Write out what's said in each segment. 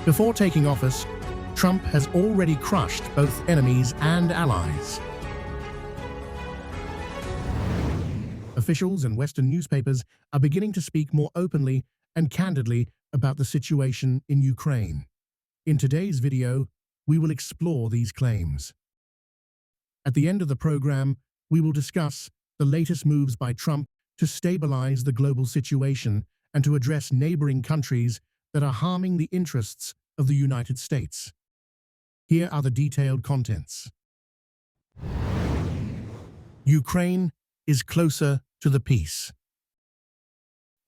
Before taking office, Trump has already crushed both enemies and allies. Officials and Western newspapers are beginning to speak more openly and candidly about the situation in Ukraine. In today's video, we will explore these claims. At the end of the program, we will discuss the latest moves by Trump to stabilize the global situation and to address neighboring countries that are harming the interests of the United States. Here are the detailed contents. Ukraine is closer to the peace.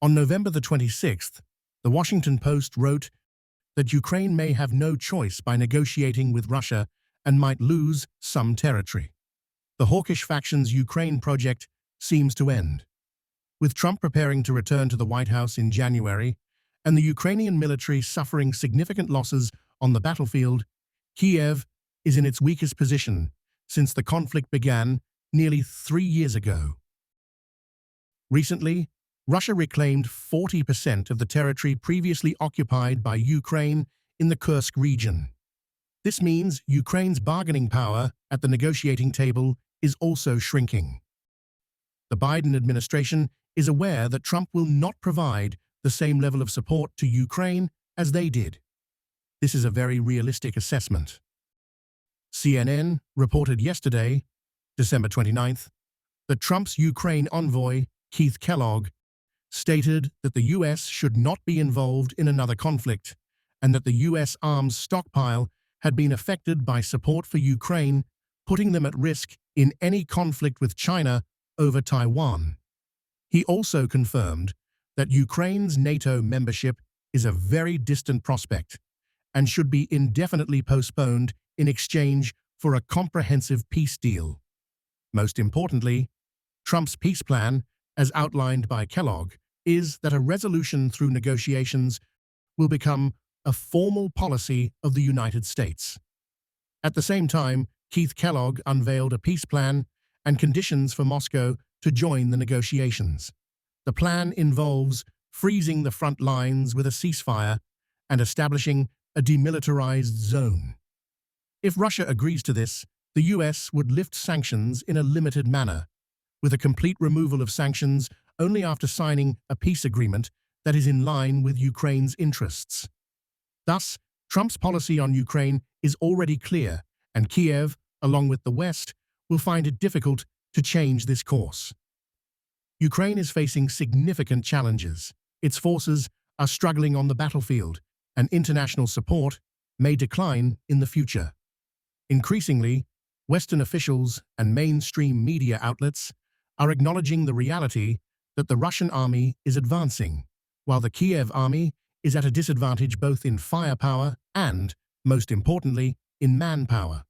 On November the 26th, the Washington Post wrote that Ukraine may have no choice by negotiating with Russia and might lose some territory. The hawkish faction's Ukraine project seems to end. With Trump preparing to return to the White House in January and the Ukrainian military suffering significant losses on the battlefield, Kiev is in its weakest position since the conflict began nearly 3 years ago. Recently, Russia reclaimed 40% of the territory previously occupied by Ukraine in the Kursk region. This means Ukraine's bargaining power at the negotiating table is also shrinking. The Biden administration is aware that Trump will not provide the same level of support to Ukraine as they did. This is a very realistic assessment. CNN reported yesterday, December 29th, that Trump's Ukraine envoy, Keith Kellogg, stated that the U.S. should not be involved in another conflict and that the U.S. arms stockpile had been affected by support for Ukraine, putting them at risk in any conflict with China over Taiwan. He also confirmed that Ukraine's NATO membership is a very distant prospect and should be indefinitely postponed in exchange for a comprehensive peace deal. Most importantly, Trump's peace plan, as outlined by Kellogg, is that a resolution through negotiations will become a formal policy of the United States. At the same time, Keith Kellogg unveiled a peace plan and conditions for Moscow to join the negotiations. The plan involves freezing the front lines with a ceasefire and establishing a demilitarized zone. If Russia agrees to this, the U.S. would lift sanctions in a limited manner, with a complete removal of sanctions only after signing a peace agreement that is in line with Ukraine's interests. Thus, Trump's policy on Ukraine is already clear, and Kiev, along with the West, will find it difficult to change this course. Ukraine is facing significant challenges. Its forces are struggling on the battlefield, and international support may decline in the future. Increasingly, Western officials and mainstream media outlets are acknowledging the reality that the Russian army is advancing, while the Kiev army is at a disadvantage both in firepower and, most importantly, in manpower.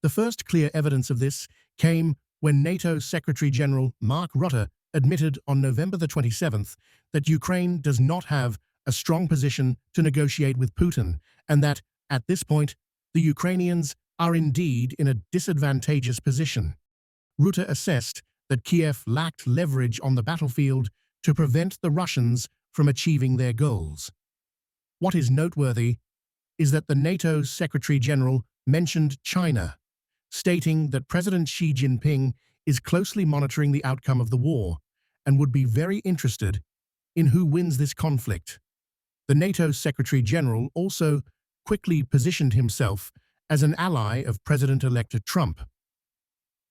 The first clear evidence of this came when NATO Secretary-General Mark Rutte admitted on November the 27th that Ukraine does not have a strong position to negotiate with Putin and that, at this point, the Ukrainians are indeed in a disadvantageous position. Rutte assessed that Kiev lacked leverage on the battlefield to prevent the Russians from achieving their goals. What is noteworthy is that the NATO Secretary-General mentioned China, stating that President Xi Jinping is closely monitoring the outcome of the war and would be very interested in who wins this conflict. The NATO Secretary-General also quickly positioned himself as an ally of President-elect Trump.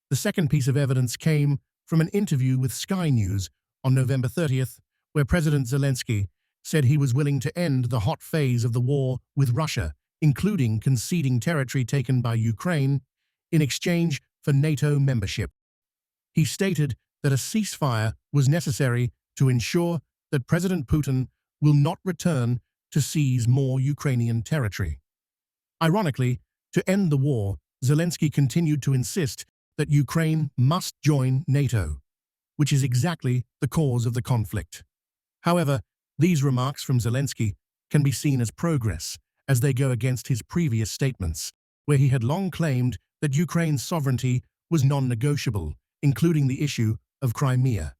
The second piece of evidence came from an interview with Sky News on November 30th, where President Zelensky said he was willing to end the hot phase of the war with Russia, including conceding territory taken by Ukraine, in exchange for NATO membership. He stated that a ceasefire was necessary to ensure that President Putin will not return to seize more Ukrainian territory. Ironically, to end the war, Zelensky continued to insist that Ukraine must join NATO, which is exactly the cause of the conflict. However, these remarks from Zelensky can be seen as progress, as they go against his previous statements, where he had long claimed that Ukraine's sovereignty was non-negotiable, including the issue of Crimea.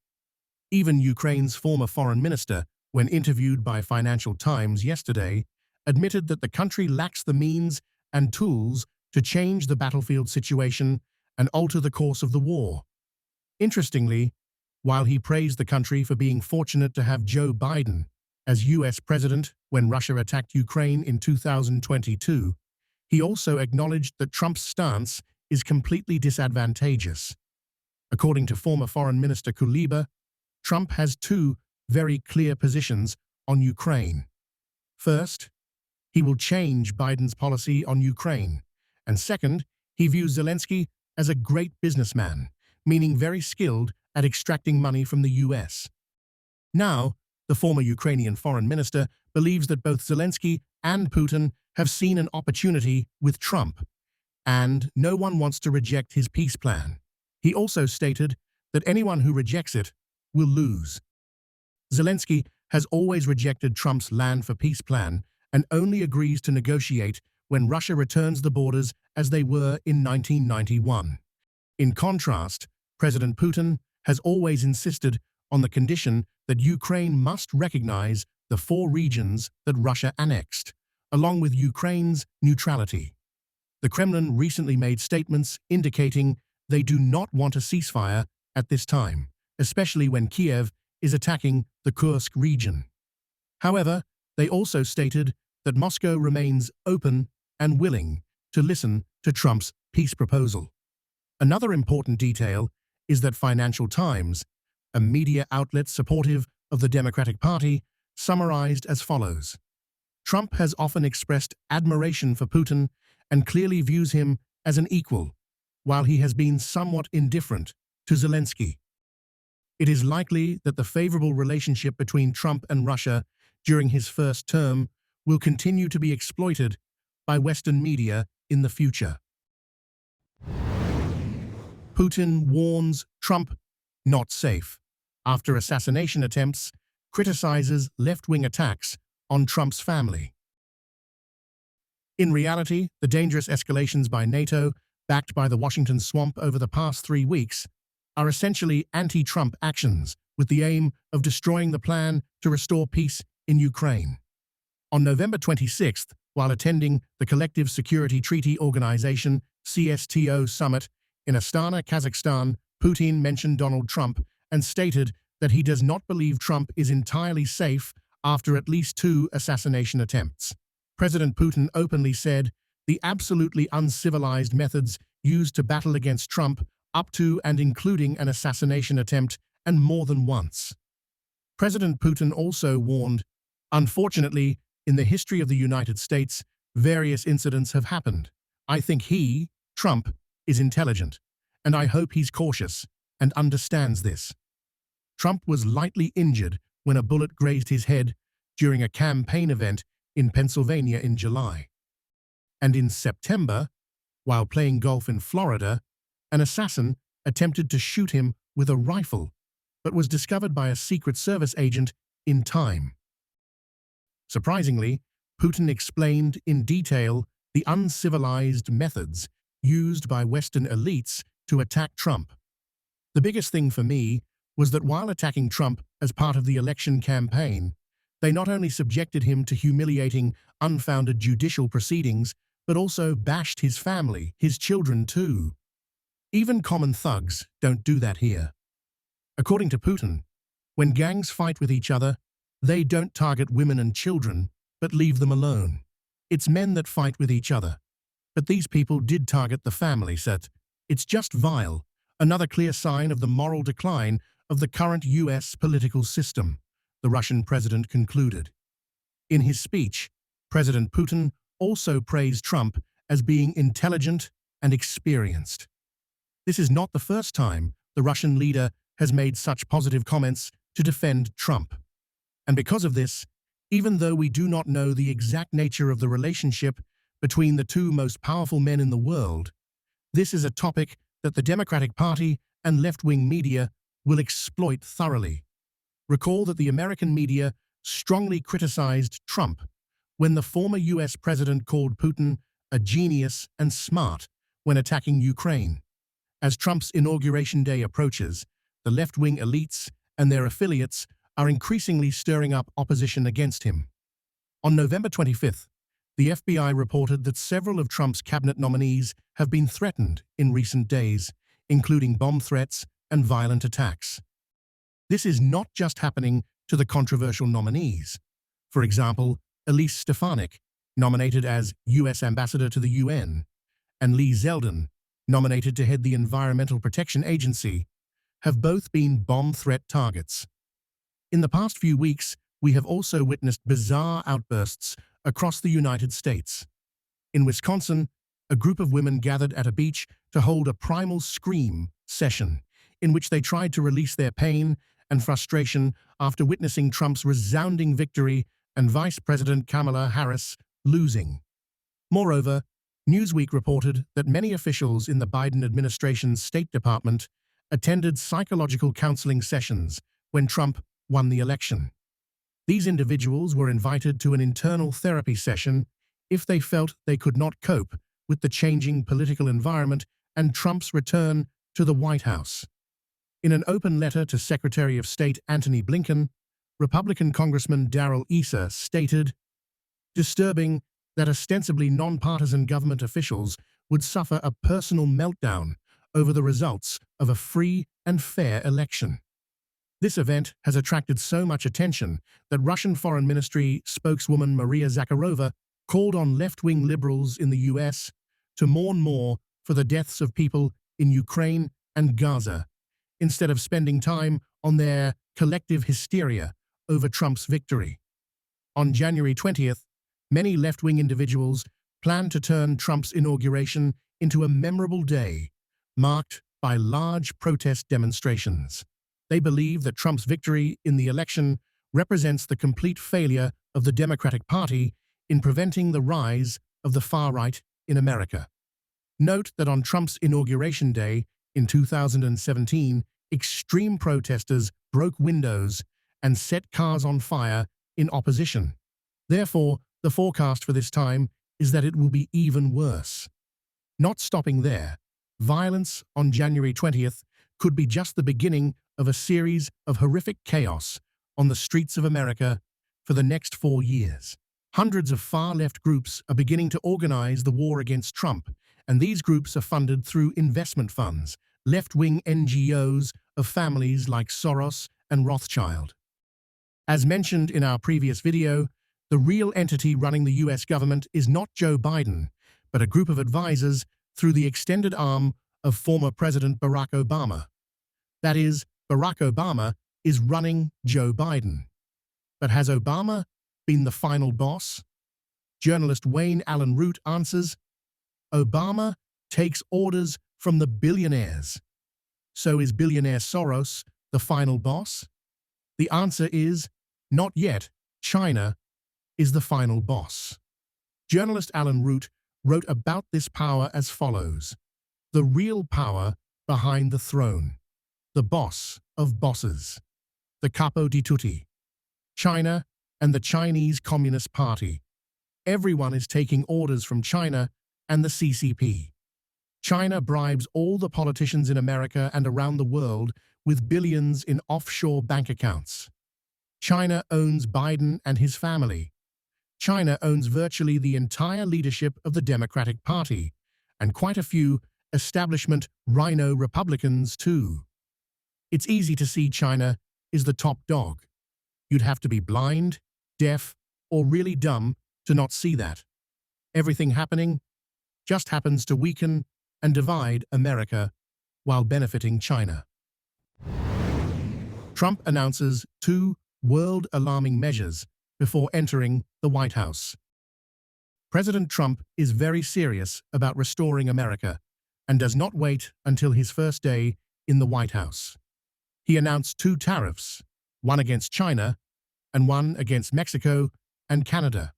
Even Ukraine's former foreign minister, when interviewed by Financial Times yesterday, admitted that the country lacks the means and tools to change the battlefield situation and alter the course of the war. Interestingly, while he praised the country for being fortunate to have Joe Biden as US president when Russia attacked Ukraine in 2022, he also acknowledged that Trump's stance is completely disadvantageous. According to former Foreign Minister Kuleba, Trump has two very clear positions on Ukraine. First, he will change Biden's policy on Ukraine. And second, he views Zelensky as a great businessman, meaning very skilled at extracting money from the US. Now, the former Ukrainian foreign minister believes that both Zelensky and Putin have seen an opportunity with Trump, and no one wants to reject his peace plan. He also stated that anyone who rejects it will lose. Zelensky has always rejected Trump's land for peace plan and only agrees to negotiate when Russia returns the borders as they were in 1991. In contrast, President Putin has always insisted on the condition that Ukraine must recognize the 4 regions that Russia annexed, along with Ukraine's neutrality. The Kremlin recently made statements indicating they do not want a ceasefire at this time, especially when Kiev is attacking the Kursk region. However, they also stated that Moscow remains open and willing to listen to Trump's peace proposal. Another important detail is that Financial Times, a media outlet supportive of the Democratic Party, summarized as follows: Trump has often expressed admiration for Putin and clearly views him as an equal, while he has been somewhat indifferent to Zelensky. It is likely that the favorable relationship between Trump and Russia during his first term will continue to be exploited by Western media in the future. Putin warns Trump not safe after assassination attempts, criticizes left-wing attacks on Trump's family. In reality, the dangerous escalations by NATO, backed by the Washington swamp over the past 3 weeks, are essentially anti-Trump actions with the aim of destroying the plan to restore peace in Ukraine. On November 26th, while attending the Collective Security Treaty Organization (CSTO) summit in Astana, Kazakhstan, Putin mentioned Donald Trump and stated that he does not believe Trump is entirely safe after at least 2 assassination attempts. President Putin openly said the absolutely uncivilized methods used to battle against Trump up to and including an assassination attempt and more than once. President Putin also warned, unfortunately, in the history of the United States, various incidents have happened. I think he, Trump, is intelligent, and I hope he's cautious and understands this. Trump was lightly injured when a bullet grazed his head during a campaign event in Pennsylvania in July. And in September, while playing golf in Florida, an assassin attempted to shoot him with a rifle, but was discovered by a Secret Service agent in time. Surprisingly, Putin explained in detail the uncivilized methods used by Western elites to attack Trump. The biggest thing for me was that while attacking Trump as part of the election campaign, they not only subjected him to humiliating, unfounded judicial proceedings, but also bashed his family, his children too. Even common thugs don't do that here. According to Putin, when gangs fight with each other, they don't target women and children, but leave them alone. It's men that fight with each other. But these people did target the family, said. It's just vile, another clear sign of the moral decline of the current US political system, the Russian president concluded. In his speech, President Putin also praised Trump as being intelligent and experienced. This is not the first time the Russian leader has made such positive comments to defend Trump. And because of this, even though we do not know the exact nature of the relationship between the 2 most powerful men in the world, this is a topic that the Democratic Party and left-wing media will exploit thoroughly. Recall that the American media strongly criticized Trump when the former US president called Putin a genius and smart when attacking Ukraine. As Trump's inauguration day approaches, the left-wing elites and their affiliates are increasingly stirring up opposition against him. On November 25th, The FBI reported that several of Trump's cabinet nominees have been threatened in recent days, including bomb threats and violent attacks. This is not just happening to the controversial nominees. For example, Elise Stefanik, nominated as U.S. Ambassador to the UN, and Lee Zeldin, nominated to head the Environmental Protection Agency, have both been bomb threat targets. In the past few weeks, we have also witnessed bizarre outbursts across the United States. In Wisconsin, a group of women gathered at a beach to hold a primal scream session in which they tried to release their pain and frustration after witnessing Trump's resounding victory and Vice President Kamala Harris losing. Moreover, Newsweek reported that many officials in the Biden administration's State Department attended psychological counseling sessions when Trump won the election. These individuals were invited to an internal therapy session if they felt they could not cope with the changing political environment and Trump's return to the White House. In an open letter to Secretary of State Antony Blinken, Republican Congressman Darrell Issa stated, "Disturbing that ostensibly nonpartisan government officials would suffer a personal meltdown over the results of a free and fair election." This event has attracted so much attention that Russian Foreign Ministry spokeswoman Maria Zakharova called on left-wing liberals in the U.S. to mourn more for the deaths of people in Ukraine and Gaza, instead of spending time on their collective hysteria over Trump's victory. On January 20th, many left-wing individuals plan to turn Trump's inauguration into a memorable day, marked by large protest demonstrations. They believe that Trump's victory in the election represents the complete failure of the Democratic Party in preventing the rise of the far right in America. Note that on Trump's inauguration day in 2017, extreme protesters broke windows and set cars on fire in opposition. Therefore, the forecast for this time is that it will be even worse. Not stopping there, violence on January 20th could be just the beginning of a series of horrific chaos on the streets of America for the next 4 years. Hundreds of far-left groups are beginning to organize the war against Trump, and these groups are funded through investment funds, left-wing NGOs of families like Soros and Rothschild. As mentioned in our previous video, the real entity running the US government is not Joe Biden, but a group of advisors through the extended arm of former President Barack Obama. That is, Barack Obama is running Joe Biden. But has Obama been the final boss? Journalist Wayne Allen Root answers, Obama takes orders from the billionaires. So is billionaire Soros the final boss? The answer is, not yet. China is the final boss. Journalist Allen Root wrote about this power as follows: the real power behind the throne, the boss of bosses, the capo di tutti, China and the Chinese Communist Party. Everyone is taking orders from China and the CCP. China bribes all the politicians in America and around the world with billions in offshore bank accounts. China owns Biden and his family. China owns virtually the entire leadership of the Democratic Party, and quite a few establishment rhino Republicans too. It's easy to see China is the top dog. You'd have to be blind, deaf, or really dumb to not see that. Everything happening just happens to weaken and divide America while benefiting China. Trump announces 2 world-alarming measures before entering the White House. President Trump is very serious about restoring America and does not wait until his first day in the White House. He announced 2 tariffs, one against China and one against Mexico and Canada.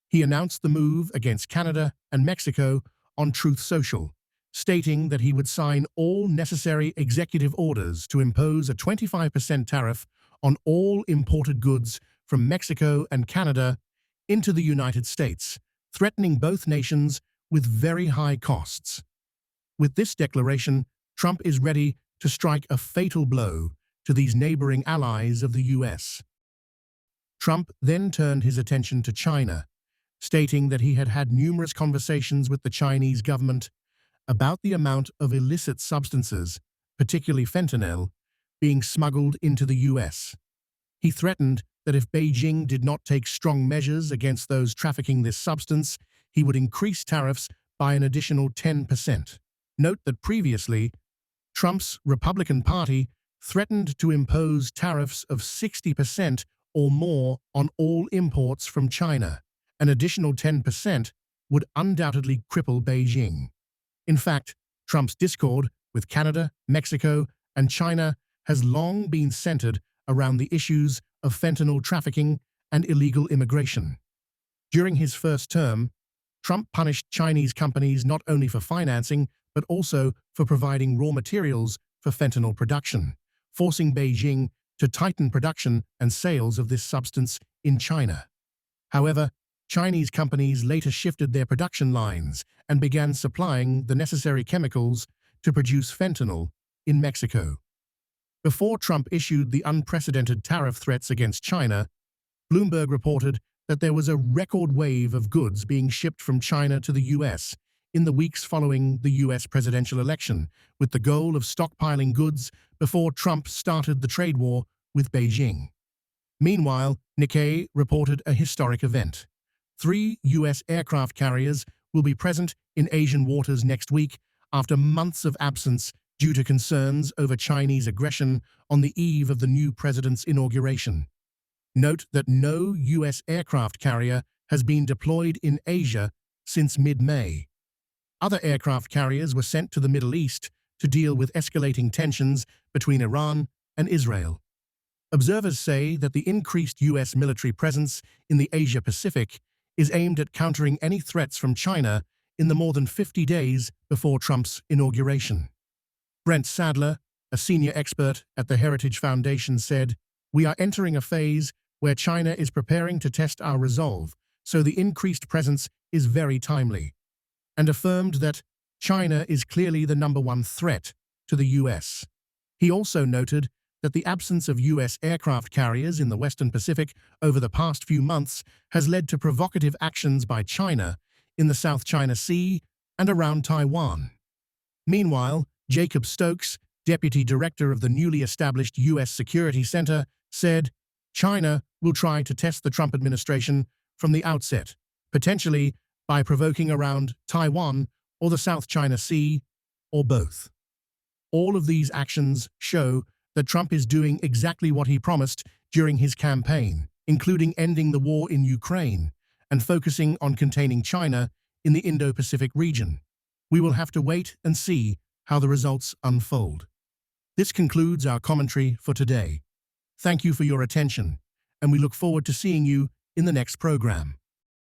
He announced the move against Canada and Mexico on Truth Social, stating that he would sign all necessary executive orders to impose a 25% tariff on all imported goods from Mexico and Canada into the United States, threatening both nations with very high costs. With this declaration, Trump is ready to strike a fatal blow to these neighboring allies of the US. Trump then turned his attention to China, stating that he had had numerous conversations with the Chinese government about the amount of illicit substances, particularly fentanyl, being smuggled into the US. He threatened that if Beijing did not take strong measures against those trafficking this substance, he would increase tariffs by an additional 10%. Note that previously, Trump's Republican Party threatened to impose tariffs of 60% or more on all imports from China. An additional 10% would undoubtedly cripple Beijing. In fact, Trump's discord with Canada, Mexico, and China has long been centered around the issues of fentanyl trafficking and illegal immigration. During his first term, Trump punished Chinese companies not only for financing, but also for providing raw materials for fentanyl production, forcing Beijing to tighten production and sales of this substance in China. However, Chinese companies later shifted their production lines and began supplying the necessary chemicals to produce fentanyl in Mexico. Before Trump issued the unprecedented tariff threats against China, Bloomberg reported that there was a record wave of goods being shipped from China to the US in the weeks following the US presidential election, with the goal of stockpiling goods before Trump started the trade war with Beijing. Meanwhile, Nikkei reported a historic event. 3 US aircraft carriers will be present in Asian waters next week after months of absence due to concerns over Chinese aggression on the eve of the new president's inauguration. Note that no US aircraft carrier has been deployed in Asia since mid-May. Other aircraft carriers were sent to the Middle East to deal with escalating tensions between Iran and Israel. Observers say that the increased US military presence in the Asia-Pacific is aimed at countering any threats from China in the more than 50 days before Trump's inauguration. Brent Sadler, a senior expert at the Heritage Foundation, said, "We are entering a phase where China is preparing to test our resolve, so the increased presence is very timely," and affirmed that China is clearly the #1 threat to the US. He also noted that the absence of US aircraft carriers in the Western Pacific over the past few months has led to provocative actions by China in the South China Sea and around Taiwan. Meanwhile, Jacob Stokes, deputy director of the newly established US Security Center, said, "China will try to test the Trump administration from the outset, potentially by provoking around Taiwan or the South China Sea, or both." All of these actions show that Trump is doing exactly what he promised during his campaign, including ending the war in Ukraine and focusing on containing China in the Indo-Pacific region. We will have to wait and see how the results unfold. This concludes our commentary for today. Thank you for your attention, and we look forward to seeing you in the next program.